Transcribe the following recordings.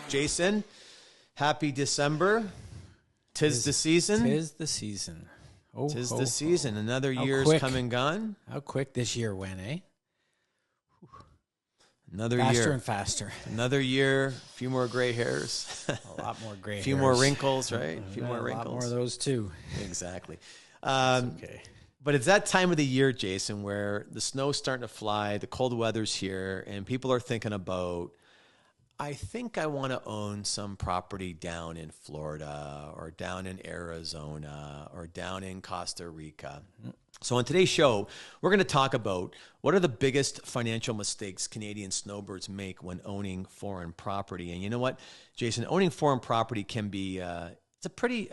Jason, happy December. Tis the season. Tis the season. Oh, Tis the season. Another year's quick. come and gone. How quick this year went, eh? Another Faster year. and faster. Another year. A few more gray hairs. A lot more gray hairs. A few more wrinkles, right? A few more wrinkles. A lot more of those, too. Exactly. Okay. But it's that time of the year, Jason, where the snow's starting to fly, the cold weather's here, and people are thinking about, I think I want to own some property down in Florida or down in Arizona or down in Costa Rica. So on today's show, we're going to talk about what are the biggest financial mistakes Canadian snowbirds make when owning foreign property. And you know what, Jason, owning foreign property can be it's a pretty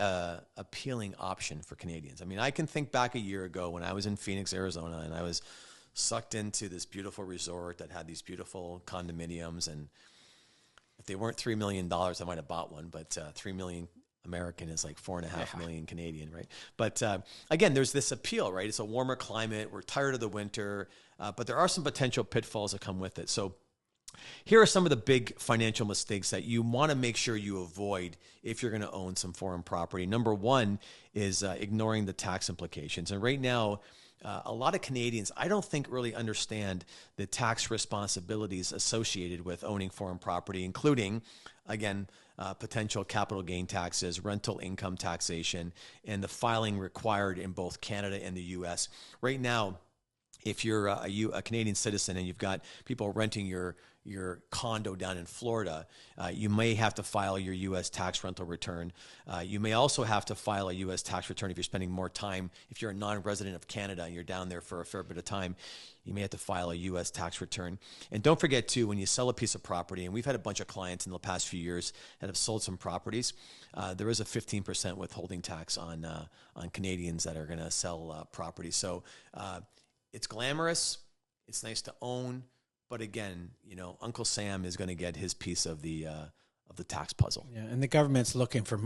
appealing option for Canadians. I mean, I can think back a year ago when I was in Phoenix, Arizona, and I was sucked into this beautiful resort that had these beautiful condominiums. And if they weren't $3 million, I might have bought one, but $3 million American is like $4.5 million Canadian, right? But again, there's this appeal, right? It's a warmer climate. We're tired of the winter, but there are some potential pitfalls that come with it. So here are some of the big financial mistakes that you want to make sure you avoid if you're going to own some foreign property. Number one is ignoring the tax implications. And right now, a lot of Canadians, I don't think, really understand the tax responsibilities associated with owning foreign property, including, again, potential capital gain taxes, rental income taxation, and the filing required in both Canada and the U.S. Right now, if you're a Canadian citizen and you've got people renting your condo down in Florida, you may have to file your U.S. tax rental return. You may also have to file a U.S. tax return if you're spending more time. If you're a non-resident of Canada and you're down there for a fair bit of time, you may have to file a U.S. tax return. And don't forget, too, when you sell a piece of property, and we've had a bunch of clients in the past few years that have sold some properties, there is a 15% withholding tax on Canadians that are going to sell property. So it's glamorous. It's nice to own. But again, you know, Uncle Sam is going to get his piece of the tax puzzle. Yeah, and the government's looking for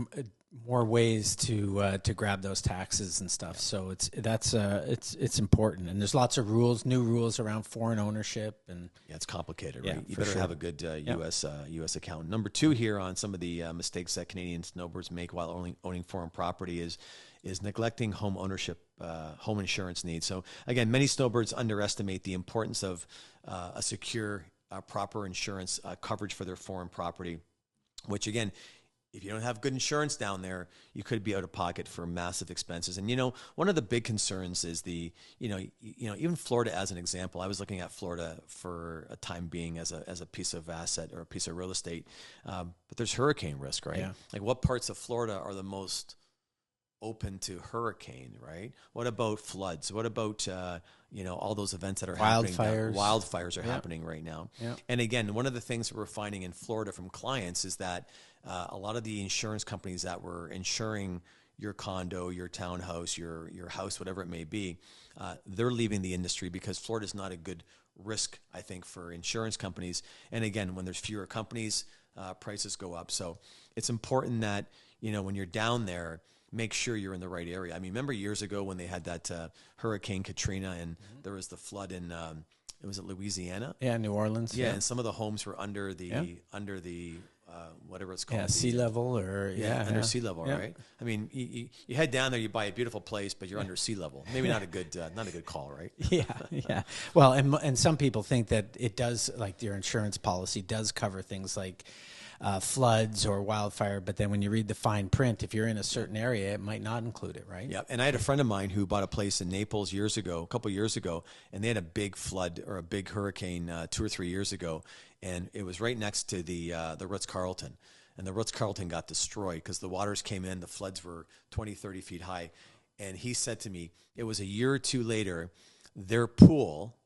more ways to grab those taxes and stuff. Yeah. So it's important, and there's lots of new rules around foreign ownership, and it's complicated, yeah, right? You better have a good U.S. account. Number two here on some of the mistakes that Canadian snowbirds make while owning foreign property is neglecting home ownership, home insurance needs. So again, many snowbirds underestimate the importance of a secure, proper insurance coverage for their foreign property, which again, if you don't have good insurance down there, you could be out of pocket for massive expenses. And, you know, one of the big concerns is even Florida as an example. I was looking at Florida for a time being as a piece of asset or a piece of real estate. But there's hurricane risk, right? Yeah. Like what parts of Florida are the most open to hurricane, right? What about floods? What about, all those events that are happening? Wildfires are happening right now. Yeah. And again, one of the things that we're finding in Florida from clients is that a lot of the insurance companies that were insuring your condo, your townhouse, your house, whatever it may be, they're leaving the industry because Florida is not a good risk, I think, for insurance companies. And again, when there's fewer companies, prices go up. So it's important that, when you're down there, make sure you're in the right area. I mean, remember years ago when they had that Hurricane Katrina and there was the flood in, was it Louisiana? Yeah, New Orleans. Yeah, and some of the homes were under the whatever it's called. Yeah, sea level or under sea level, right? I mean, you head down there, you buy a beautiful place, but you're under sea level. Maybe not a good call, right? Yeah. Well, and some people think that it does, like your insurance policy does cover things like floods or wildfire, but then when you read the fine print, if you're in a certain area, it might not include it, right? Yeah, and I had a friend of mine who bought a place in Naples a couple years ago, and they had a big flood or a big hurricane 2 or 3 years ago, and it was right next to the Ritz-Carlton, and the Ritz-Carlton got destroyed because the waters came in, the floods were 20, 30 feet high, and he said to me, it was a year or two later, their pool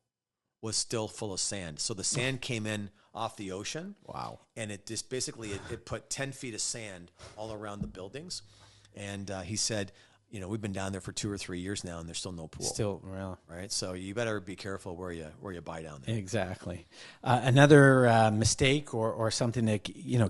was still full of sand. So the sand came in off the ocean. Wow. And it just basically, it put 10 feet of sand all around the buildings. And he said, we've been down there for 2 or 3 years now, and there's still no pool. Still, well, right? So you better be careful where you buy down there. exactly. Another mistake or something that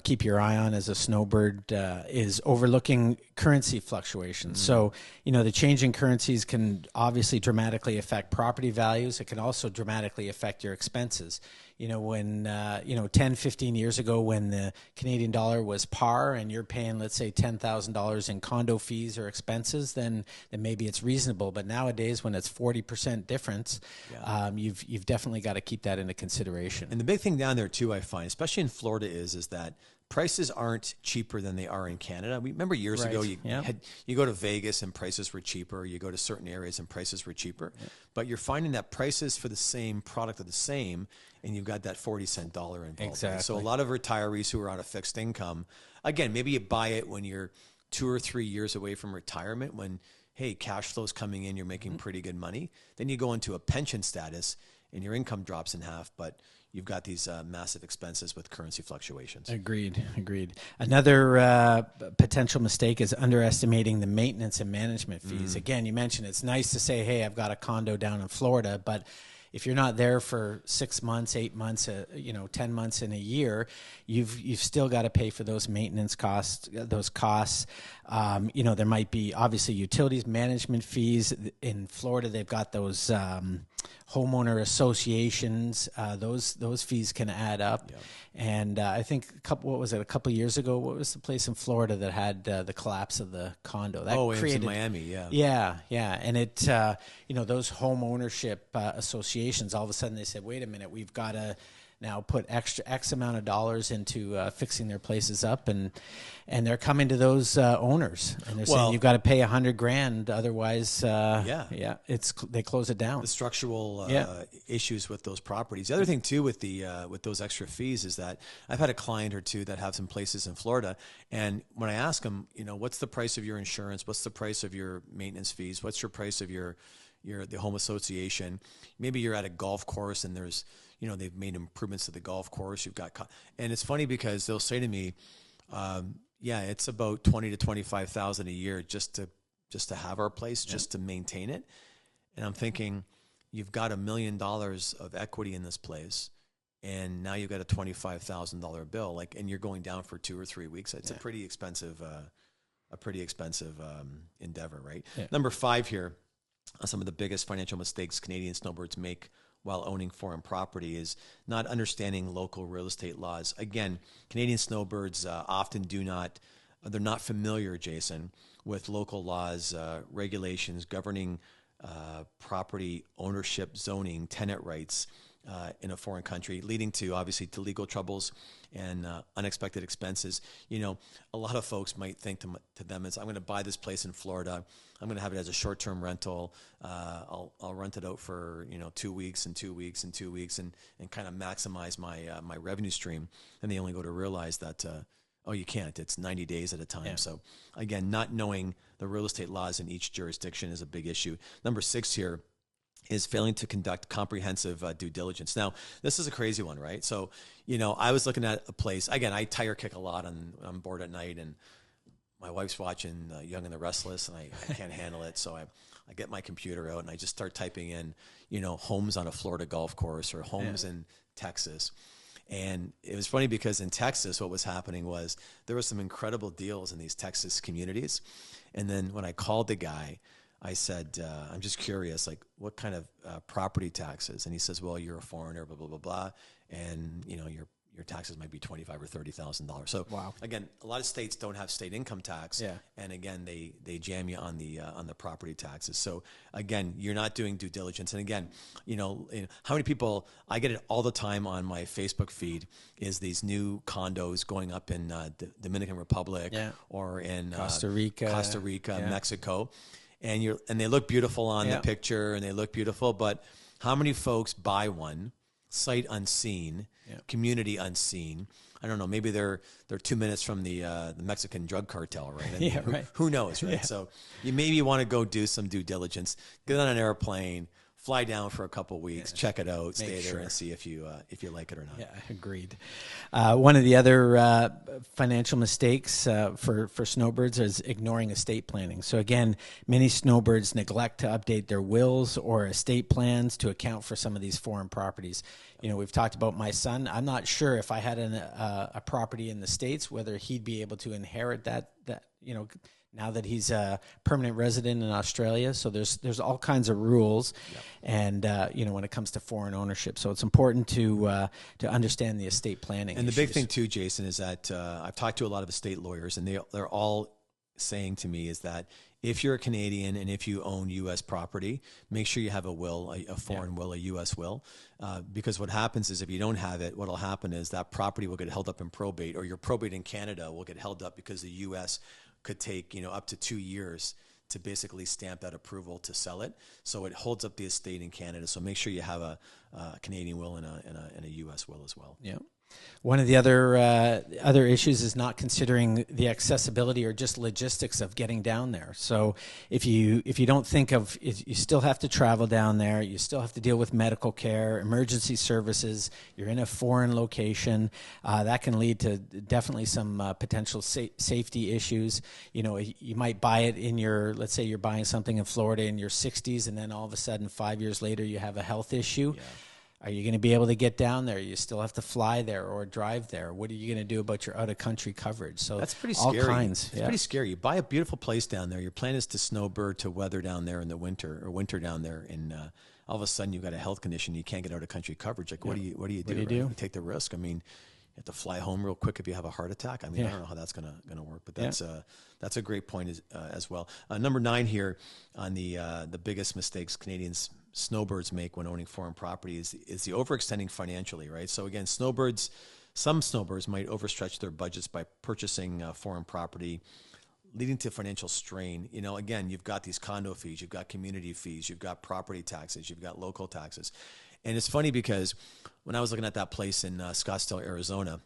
keep your eye on as a snowbird is overlooking currency fluctuations. So the change in currencies can obviously dramatically affect property values. It can also dramatically affect your expenses. When 10, 15 years ago, when the Canadian dollar was par and you're paying, let's say, $10,000 in condo fees or expenses, then maybe it's reasonable. But nowadays, when it's 40% difference, you've definitely got to keep that into consideration. And the big thing down there too, I find, especially in Florida, is that prices aren't cheaper than they are in Canada. We remember years ago, you go to Vegas and prices were cheaper. You go to certain areas and prices were cheaper. Yeah. But you're finding that prices for the same product are the same, and you've got that 40-cent dollar involved. Exactly. So a lot of retirees who are on a fixed income, again, maybe you buy it when you're 2 or 3 years away from retirement, when, hey, cash flow's coming in, you're making pretty good money. Then you go into a pension status and your income drops in half, but you've got these massive expenses with currency fluctuations. Agreed. Another potential mistake is underestimating the maintenance and management fees. Again, you mentioned it's nice to say, hey, I've got a condo down in Florida, but if you're not there for 6 months, 8 months, 10 months in a year, you've still got to pay for those maintenance costs, there might be obviously utilities, management fees. In Florida, they've got those homeowner associations. Those fees can add up. Yep. And I think a couple of years ago, what was the place in Florida that had the collapse of the condo? It was in Miami, yeah. And it, those home ownership associations, all of a sudden they said, wait a minute, we've got to now put X amount of dollars into fixing their places up, and they're coming to those owners and they're saying you've got to pay $100,000, otherwise, they close it down. The structural issues with those properties. The other thing too with those extra fees is that I've had a client or two that have some places in Florida, and when I ask them, what's the price of your insurance? What's the price of your maintenance fees? What's your price of the home association? Maybe you're at a golf course and there's they've made improvements to the golf course. And it's funny because they'll say to me, it's about $20,000 to $25,000 a year just to have our place, just to maintain it. And I'm thinking, you've got $1 million of equity in this place, and now you've got a $25,000 bill, and you're going down for 2 or 3 weeks. It's a pretty expensive endeavor, right? Yeah. Number 5 here, some of the biggest financial mistakes Canadian snowbirds make while owning foreign property is not understanding local real estate laws. Again, Canadian snowbirds often they're not familiar, Jason, with local laws, regulations governing property ownership, zoning, tenant rights in a foreign country, leading to legal troubles and unexpected expenses. A lot of folks might think to them as, I'm going to buy this place in Florida. I'm going to have it as a short-term rental. I'll rent it out for 2 weeks and 2 weeks and 2 weeks and kind of maximize my revenue stream. And they only go to realize that you can't. It's 90 days at a time. Yeah. So again, not knowing the real estate laws in each jurisdiction is a big issue. Number 6 here is failing to conduct comprehensive due diligence. Now, this is a crazy one, right? So, I was looking at a place. Again, I tire kick a lot on board at night, and my wife's watching Young and the Restless, and I can't handle it. So I get my computer out, and I just start typing in, homes on a Florida golf course or homes in Texas. And it was funny because in Texas, what was happening was there were some incredible deals in these Texas communities. And then when I called the guy, I said, I'm just curious, what kind of property taxes? And he says, well, you're a foreigner, blah, blah, blah, blah. And, your taxes might be $25,000 or $30,000. So wow. Again, a lot of states don't have state income tax. Yeah. And again, they jam you on the property taxes. So again, you're not doing due diligence. And again, how many people, I get it all the time on my Facebook feed, is these new condos going up in the Dominican Republic or in Costa Rica, Mexico. And they look beautiful on the picture, and they look beautiful, but how many folks buy one sight unseen, community unseen? I don't know. Maybe they're 2 minutes from the Mexican drug cartel, right? Right. Who knows, right? Yeah. So you maybe want to go do some due diligence, get on an airplane, fly down for a couple weeks, check it out, stay there, sure. and see if you like it or not. Yeah, agreed. One of the other financial mistakes for snowbirds is ignoring estate planning. So again, many snowbirds neglect to update their wills or estate plans to account for some of these foreign properties. You know, we've talked about my son. I'm not sure if I had a property in the States, whether he'd be able to inherit that now that he's a permanent resident in Australia. So there's all kinds of rules, and when it comes to foreign ownership. So it's important to understand the estate planning. And the issues. big thing too, Jason, is that I've talked to a lot of estate lawyers, and they're all saying to me is that if you're a Canadian and if you own U.S. property, make sure you have a will, a foreign will, a U.S. will, because what happens is if you don't have it, what will happen is that property will get held up in probate, or your probate in Canada will get held up because the U.S. could take up to 2 years to basically stamp that approval to sell it. So it holds up the estate in Canada. So make sure you have a Canadian will and a U.S. will as well. Yeah. One of the other issues is not considering the accessibility or just logistics of getting down there. So if you don't think of it, you still have to travel down there. You still have to deal with medical care, emergency services. You're in a foreign location. That can lead to definitely some potential safety issues. You might buy it let's say you're buying something in Florida in your 60s, and then all of a sudden 5 years later you have a health issue. Yeah. Are you going to be able to get down there? You still have to fly there or drive there. What are you going to do about your out-of-country coverage? So that's pretty scary. All kinds. It's pretty scary. You buy a beautiful place down there. Your plan is to snowbird, to weather down there in the winter, or winter down there, and all of a sudden you've got a health condition. You can't get out-of-country coverage. Like, what do you do? You take the risk. I mean, you have to fly home real quick if you have a heart attack. I mean, I don't know how that's gonna work, but that's a great point as well. Number 9 here on the biggest mistakes Canadians snowbirds make when owning foreign property is the overextending financially, right? So again, some snowbirds might overstretch their budgets by purchasing foreign property, leading to financial strain. Again, you've got these condo fees, you've got community fees, you've got property taxes, you've got local taxes. And it's funny because when I was looking at that place in Scottsdale, Arizona,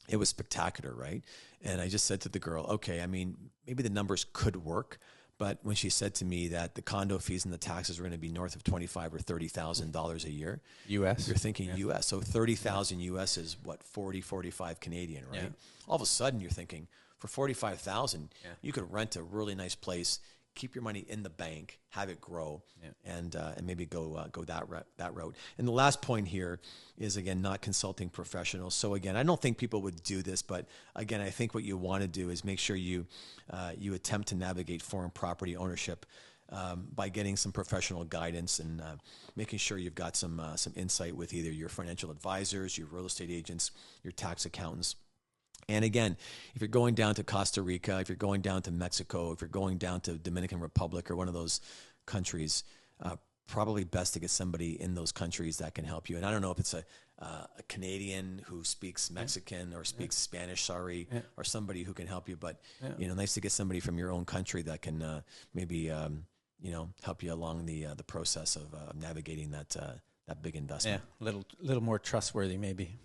it was spectacular, right? And I just said to the girl, okay, I mean, maybe the numbers could work. But when she said to me that the condo fees and the taxes were going to be north of $25,000 or $30,000 a year, U.S. You're thinking U.S. So 30,000 U.S. is what, 45 Canadian, right? Yeah. All of a sudden, you're thinking for 45,000, you could rent a really nice place, keep your money in the bank, have it grow, and maybe go that route. And the last point here is, again, not consulting professionals. So again, I don't think people would do this, but again, I think what you want to do is make sure you attempt to navigate foreign property ownership by getting some professional guidance and making sure you've got some insight with either your financial advisors, your real estate agents, your tax accountants. And again, if you're going down to Costa Rica, if you're going down to Mexico, if you're going down to Dominican Republic or one of those countries, probably best to get somebody in those countries that can help you. And I don't know if it's a Canadian who speaks Mexican or speaks Spanish, or somebody who can help you. But, nice to get somebody from your own country that can maybe, help you along the process of navigating that big investment. Yeah, little more trustworthy maybe.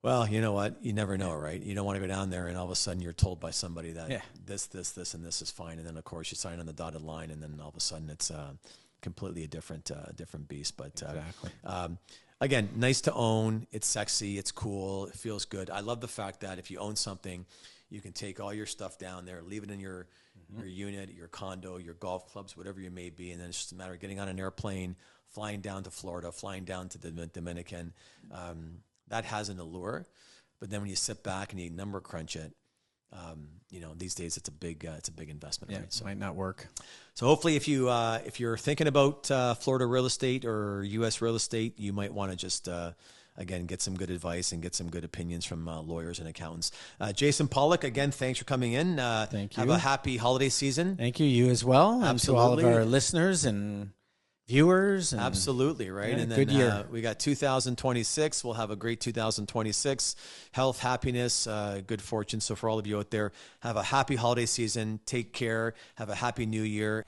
Well, you know what? You never know, right? You don't want to go down there and all of a sudden you're told by somebody that this, and this is fine. And then, of course, you sign on the dotted line and then all of a sudden it's completely a different beast. But exactly. Again, nice to own. It's sexy. It's cool. It feels good. I love the fact that if you own something, you can take all your stuff down there, leave it in your unit, your condo, your golf clubs, whatever you may be. And then it's just a matter of getting on an airplane, flying down to Florida, flying down to the Dominican. That has an allure, but then when you sit back and you number crunch it, these days it's a big investment. Yeah, right? So it might not work. So hopefully, if you're thinking about Florida real estate or U.S. real estate, you might want to just again get some good advice and get some good opinions from lawyers and accountants. Jason Pollock, again, thanks for coming in. Thank you. Have a happy holiday season. Thank you. You as well. Absolutely. And to all of our listeners and viewers. And absolutely, right? Yeah, and then good year. We got 2026. We'll have a great 2026. Health, happiness, good fortune. So for all of you out there, have a happy holiday season. Take care. Have a happy new year.